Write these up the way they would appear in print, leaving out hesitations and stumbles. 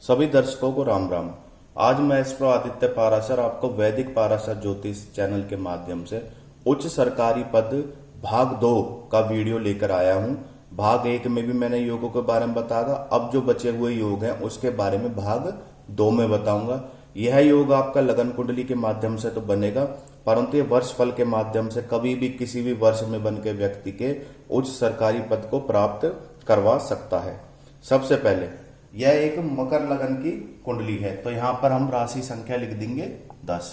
सभी दर्शकों को राम राम। आज मैं एस्ट्रो आदित्य पाराशर आपको वैदिक पाराशर ज्योतिष चैनल के माध्यम से उच्च सरकारी पद भाग 2 का वीडियो लेकर आया हूं। भाग 1 में भी मैंने योगों के बारे में बताया। अब जो बचे हुए योग हैं उसके बारे में भाग 2 में बताऊंगा। यह योग आपका लगन कुंडली के माध्यम से तो बनेगा, परंतु ये वर्ष फल के माध्यम से कभी भी किसी भी वर्ष में बन के व्यक्ति के उच्च सरकारी पद को प्राप्त करवा सकता है। सबसे पहले यह एक मकर लगन की कुंडली है, तो यहां पर हम राशि संख्या लिख देंगे 10।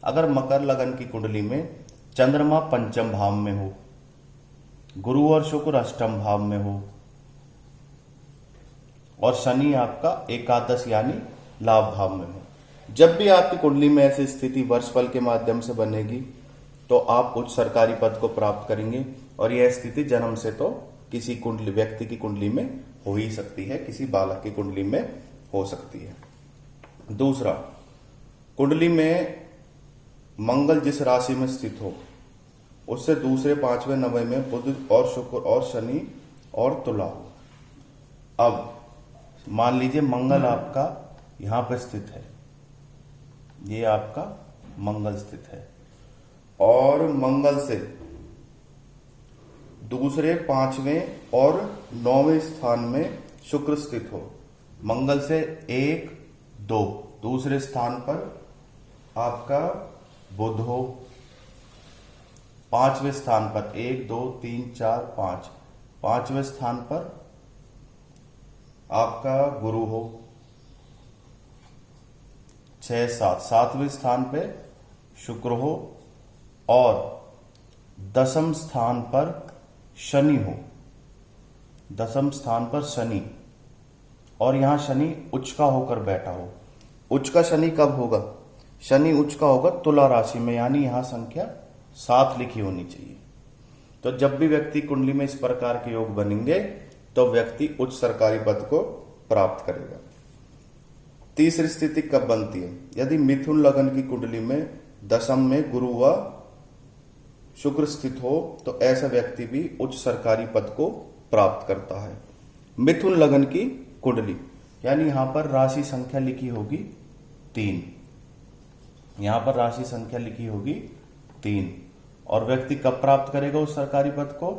अगर मकर लगन की कुंडली में चंद्रमा पंचम भाव में हो, गुरु और शुक्र अष्टम भाव में हो और शनि आपका एकादश यानी लाभ भाव में हो, जब भी आपकी कुंडली में ऐसी स्थिति वर्ष फल के माध्यम से बनेगी तो आप उच्च सरकारी पद को प्राप्त करेंगे। और यह स्थिति जन्म से तो किसी कुंडली व्यक्ति की कुंडली में हो ही सकती है, किसी बालक की कुंडली में हो सकती है। दूसरा, कुंडली में मंगल जिस राशि में स्थित हो उससे दूसरे 5वें 9वें में बुध और शुक्र और शनि और तुला हो। अब मान लीजिए मंगल आपका यहां पर स्थित है, ये आपका मंगल स्थित है और मंगल से दूसरे 5वें और 9वें स्थान में शुक्र स्थित हो। मंगल से 1 2 दूसरे स्थान पर आपका बुध हो, 5वें स्थान पर 1 2 3 4 5 5वें स्थान पर आपका गुरु हो, 6 7 7वें स्थान पे शुक्र हो और 10वें स्थान पर शनि हो। 10वें स्थान पर शनि, और यहां शनि उच्च का होकर बैठा हो। उच्च का शनि कब होगा? शनि उच्च का होगा तुला राशि में, यानी यहां संख्या 7 लिखी होनी चाहिए। तो जब भी व्यक्ति कुंडली में इस प्रकार के योग बनेंगे तो व्यक्ति उच्च सरकारी पद को प्राप्त करेगा। तीसरी स्थिति कब बनती है? यदि मिथुन लगन की कुंडली में दशम में गुरु व शुक्र स्थित हो तो ऐसा व्यक्ति भी उच्च सरकारी पद को प्राप्त करता है। मिथुन लगन की कुंडली यानी यहां पर राशि संख्या लिखी होगी 3, यहां पर राशि संख्या लिखी होगी 3। और व्यक्ति कब प्राप्त करेगा उस सरकारी पद को?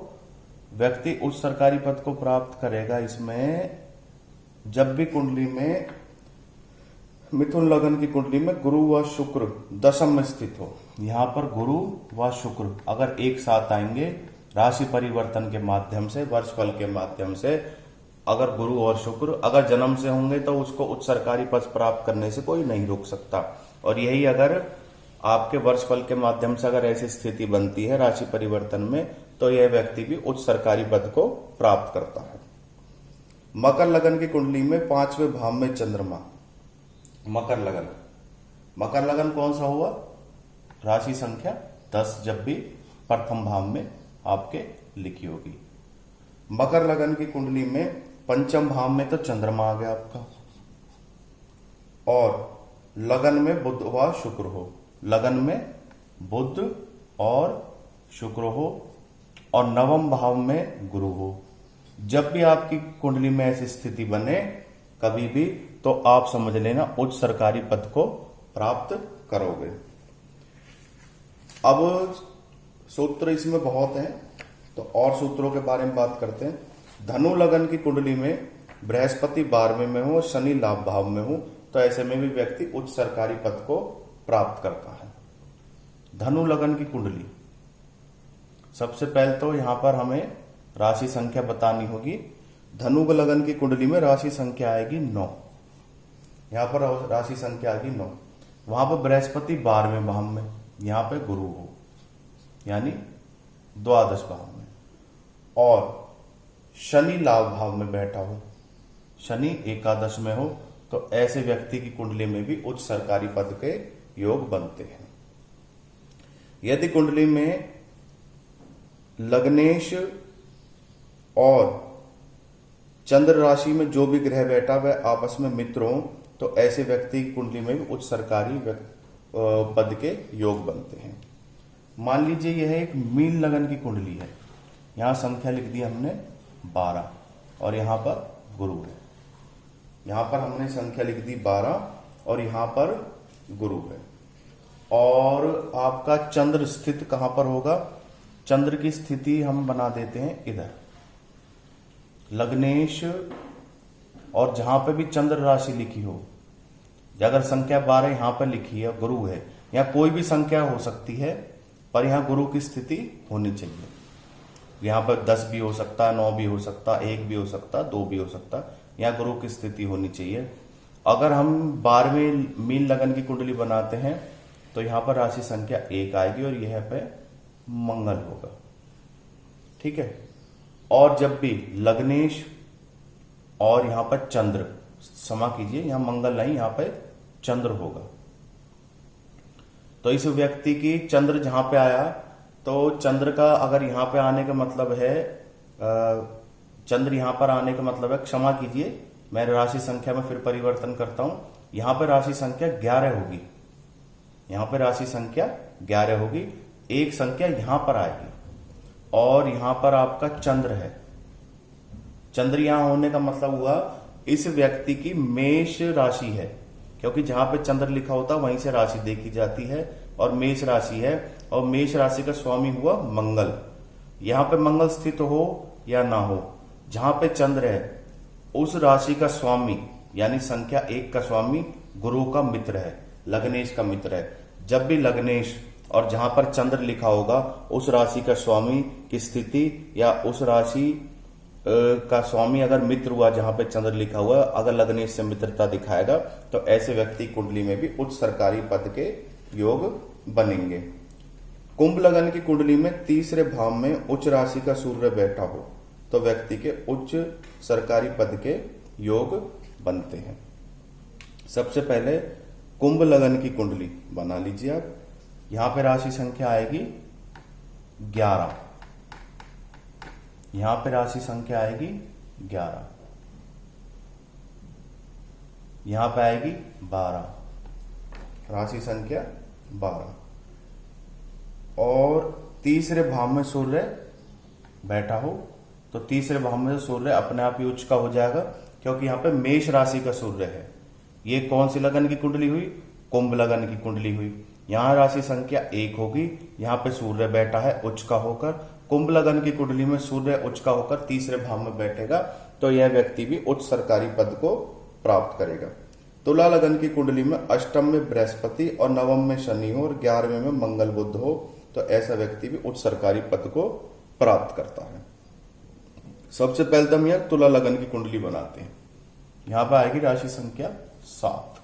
व्यक्ति उस सरकारी पद को प्राप्त करेगा इसमें जब भी कुंडली में मिथुन लगन की कुंडली में गुरु व शुक्र दशम में स्थित हो। यहां पर गुरु व शुक्र अगर एक साथ आएंगे राशि परिवर्तन के माध्यम से, वर्ष फल के माध्यम से, अगर गुरु और शुक्र अगर जन्म से होंगे तो उसको उच्च सरकारी पद प्राप्त करने से कोई नहीं रोक सकता। और यही अगर आपके वर्ष फल के माध्यम से अगर ऐसी स्थिति बनती है राशि परिवर्तन में तो यह व्यक्ति भी उच्च सरकारी पद को प्राप्त करता है। मकर लगन की कुंडली में 5वें भाव में चंद्रमा, मकर लगन, मकर लगन कौन सा हुआ? राशि संख्या 10 जब भी प्रथम भाव में आपके लिखी होगी। मकर लगन की कुंडली में पंचम भाव में तो चंद्रमा आ गया आपका और लगन में बुध व शुक्र हो, लगन में बुध और शुक्र हो और 9वें भाव में गुरु हो। जब भी आपकी कुंडली में ऐसी स्थिति बने कभी भी तो आप समझ लेना उच्च सरकारी पद को प्राप्त करोगे। अब सूत्र इसमें बहुत हैं तो और सूत्रों के बारे में बात करते हैं। धनु लगन की कुंडली में बृहस्पति 12वें में हो और शनि लाभ भाव में हो तो ऐसे में भी व्यक्ति उच्च सरकारी पद को प्राप्त करता है। धनु लगन की कुंडली, सबसे पहले तो यहां पर हमें राशि संख्या बतानी होगी। धनु लगन की कुंडली में राशि संख्या आएगी 9, यहां पर राशि संख्या आएगी 9। वहां पर बृहस्पति 12वें भाव में, यहां पे गुरु हो यानी द्वादश भाव में और शनि लाभ भाव में बैठा हो, शनि एकादश में हो तो ऐसे व्यक्ति की कुंडली में भी उच्च सरकारी पद के योग बनते हैं। यदि कुंडली में लग्नेश और चंद्र राशि में जो भी ग्रह बैठा वह आपस में मित्र हो तो ऐसे व्यक्ति की कुंडली में भी उच्च सरकारी पद के योग बनते हैं। मान लीजिए यह एक मीन लगन की कुंडली है, यहां संख्या लिख दी हमने 12 और यहां पर गुरु है। यहां पर हमने संख्या लिख दी 12 और यहां पर गुरु है। और आपका चंद्र स्थित कहां पर होगा? चंद्र की स्थिति हम बना देते हैं इधर, लग्नेश, और जहां पे भी चंद्र राशि लिखी हो, अगर संख्या 12 यहां पर लिखी है, गुरु है, या कोई भी संख्या हो सकती है, पर यहां गुरु की स्थिति होनी चाहिए। यहां पर 10 भी हो सकता, 9 भी हो सकता, 1 भी हो सकता, 2 भी हो सकता, यहां गुरु की स्थिति होनी चाहिए। अगर हम 12वें मीन लगन की कुंडली बनाते हैं तो यहां पर राशि संख्या 1 आएगी और यह पे मंगल होगा, ठीक है। और जब भी लग्नेश और यहां पर चंद्र, क्षमा कीजिए, यहां मंगल नहीं, यहां पे चंद्र होगा, तो इस व्यक्ति की चंद्र जहां पे आया, तो चंद्र का अगर यहां पे आने का मतलब है, चंद्र यहां पर आने का मतलब है, क्षमा कीजिए मैं राशि संख्या में फिर परिवर्तन करता हूं, यहां पर राशि संख्या 11 होगी, यहां पर राशि संख्या 11 होगी, एक संख्या यहां पर आएगी, और यहां पर आपका चंद्र है। चंद्र यहां होने का मतलब हुआ इस व्यक्ति की मेष राशि है, क्योंकि जहां पे चंद्र लिखा होता है वहीं से राशि देखी जाती है, और मेष राशि है, और मेष राशि का स्वामी हुआ मंगल। यहां पे मंगल स्थित हो या ना हो, जहां पे चंद्र है उस राशि का स्वामी यानी संख्या 1 का स्वामी गुरु का मित्र है, लग्नेश का मित्र है। जब भी लग्नेश और जहां पर चंद्र लिखा होगा उस राशि का स्वामी की स्थिति, या उस राशि का स्वामी अगर मित्र हुआ, जहां पे चंद्र लिखा हुआ, अगर लग्नेश से मित्रता दिखाएगा, तो ऐसे व्यक्ति कुंडली में भी उच्च सरकारी पद के योग बनेंगे। कुंभ लगन की कुंडली में तीसरे भाव में उच्च राशि का सूर्य बैठा हो तो व्यक्ति के उच्च सरकारी पद के योग बनते हैं। सबसे पहले कुंभ लगन की कुंडली बना लीजिए आप। यहां पे राशि संख्या आएगी 11, यहां पे राशि संख्या आएगी 11, यहां पे आएगी 12, राशि संख्या 12, और तीसरे भाव में सूर्य बैठा हो तो तीसरे भाव में सूर्य अपने आप ही उच्च का हो जाएगा, क्योंकि यहां पे मेष राशि का सूर्य है। ये कौन सी लगन की कुंडली हुई? कुंभ लगन की कुंडली हुई। यहां राशि संख्या 1 होगी, यहां पे सूर्य बैठा है उच्च का होकर। कुंभ लगन की कुंडली में सूर्य उच्च का होकर तीसरे भाव में बैठेगा तो यह व्यक्ति भी उच्च सरकारी पद को प्राप्त करेगा। तुला लगन की कुंडली में अष्टम में बृहस्पति और नवम में शनि हो और 11वें में मंगल बुध हो तो ऐसा व्यक्ति भी उच्च सरकारी पद को प्राप्त करता है। सबसे पहले तो हम यह तुला लगन की कुंडली बनाते हैं। यहां पर आएगी राशि संख्या 7,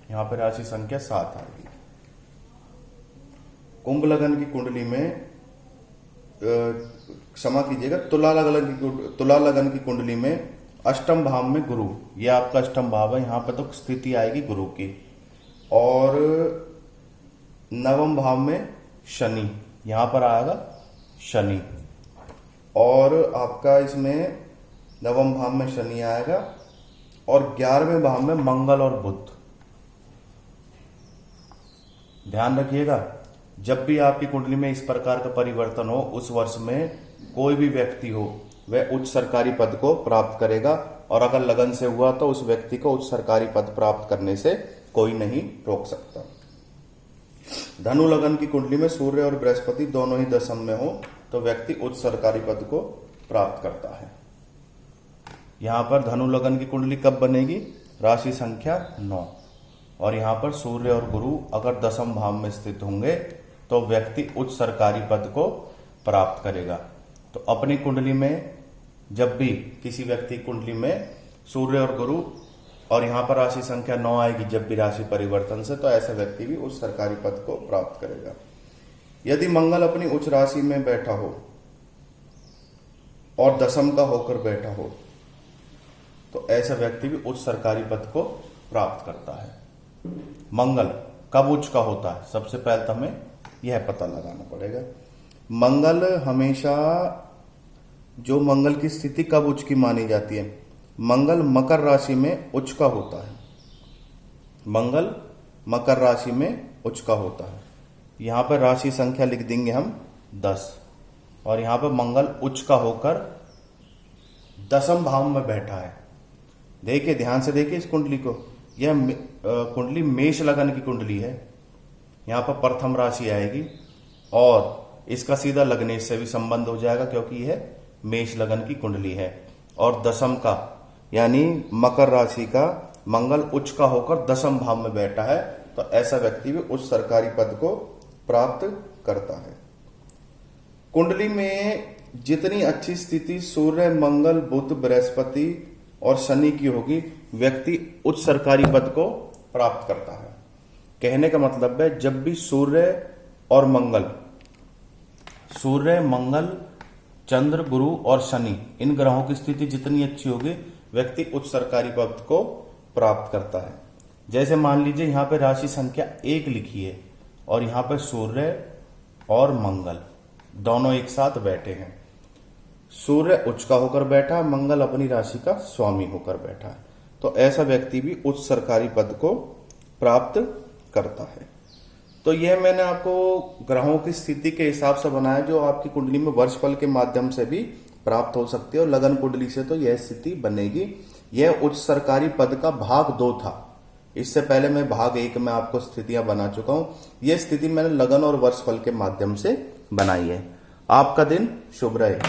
यहां पर राशि संख्या 7 आएगी। कुंभ लगन की कुंडली में क्षमा कीजिएगा, तुला लगन की कुंडली में अष्टम भाव में गुरु, यह आपका अष्टम भाव है, यहां पर तो स्थिति आएगी गुरु की, और नवम भाव में शनि, यहां पर आएगा शनि, और आपका इसमें नवम भाव में शनि आएगा, और 11वें भाव में मंगल और बुध। ध्यान रखिएगा, जब भी आपकी कुंडली में इस प्रकार का परिवर्तन हो, उस वर्ष में कोई भी व्यक्ति हो वह उच्च सरकारी पद को प्राप्त करेगा, और अगर लगन से हुआ तो उस व्यक्ति को उच्च सरकारी पद प्राप्त करने से कोई नहीं रोक सकता। धनु लगन की कुंडली में सूर्य और बृहस्पति दोनों ही दशम में हो तो व्यक्ति उच्च सरकारी पद को प्राप्त करता है। यहां पर धनु लगन की कुंडली कब बनेगी? राशि संख्या 9, और यहां पर सूर्य और गुरु अगर दशम भाव में स्थित होंगे तो व्यक्ति उच्च सरकारी पद को प्राप्त करेगा। तो अपनी कुंडली में जब भी किसी व्यक्ति कुंडली में सूर्य और गुरु और यहां पर राशि संख्या 9 आएगी जब भी राशि परिवर्तन से, तो ऐसा व्यक्ति भी उच्च सरकारी पद को प्राप्त करेगा। यदि मंगल अपनी उच्च राशि में बैठा हो और दशम का होकर बैठा हो तो ऐसा व्यक्ति भी उच्च सरकारी पद को प्राप्त करता है। मंगल कब उच्च का होता है? सबसे पहले तो हमें यह पता लगाना पड़ेगा। मंगल हमेशा, जो मंगल की स्थिति कब उच्च की मानी जाती है? मंगल मकर राशि में उच्च का होता है, मंगल मकर राशि में उच्च का होता है। यहां पर राशि संख्या लिख देंगे हम 10, और यहां पर मंगल उच्च का होकर दशम भाव में बैठा है। देखिए, ध्यान से देखिए इस कुंडली को। यह कुंडली मेष लगन की कुंडली है। यहाँ पर प्रथम राशि आएगी और इसका सीधा लग्नेश से भी संबंध हो जाएगा क्योंकि यह मेष लगन की कुंडली है। और दशम का यानी मकर राशि का मंगल उच्च का होकर दशम भाव में बैठा है, तो ऐसा व्यक्ति भी उच्च सरकारी पद को प्राप्त करता है। कुंडली में जितनी अच्छी स्थिति सूर्य, मंगल, बुध, बृहस्पति और शनि की होगी, व्यक्ति उच्च सरकारी पद को प्राप्त करता है। कहने का मतलब है, जब भी सूर्य, मंगल, चंद्र, गुरु और शनि, इन ग्रहों की स्थिति जितनी अच्छी होगी, व्यक्ति उच्च सरकारी पद को प्राप्त करता है। जैसे मान लीजिए यहाँ पे राशि संख्या 1 लिखी है और यहाँ पे सूर्य और मंगल दोनों एक साथ बैठे हैं। सूर्य उच्च का होकर बैठा, मंगल अपनी राशि का स्वामी होकर बैठा है, तो ऐसा व्यक्ति भी उच्च सरकारी पद को प्राप्त करता है। तो यह मैंने आपको ग्रहों की स्थिति के हिसाब से बनाया, जो आपकी कुंडली में वर्षफल के माध्यम से भी प्राप्त हो सकती है। और लगन कुंडली से तो यह स्थिति बनेगी। यह उच्च सरकारी पद का भाग 2 था। इससे पहले मैं भाग 1 में आपको स्थितियां बना चुका हूं। यह स्थिति मैंने लगन और वर्षफल के माध्यम से बनाई है। आपका दिन शुभ रहे।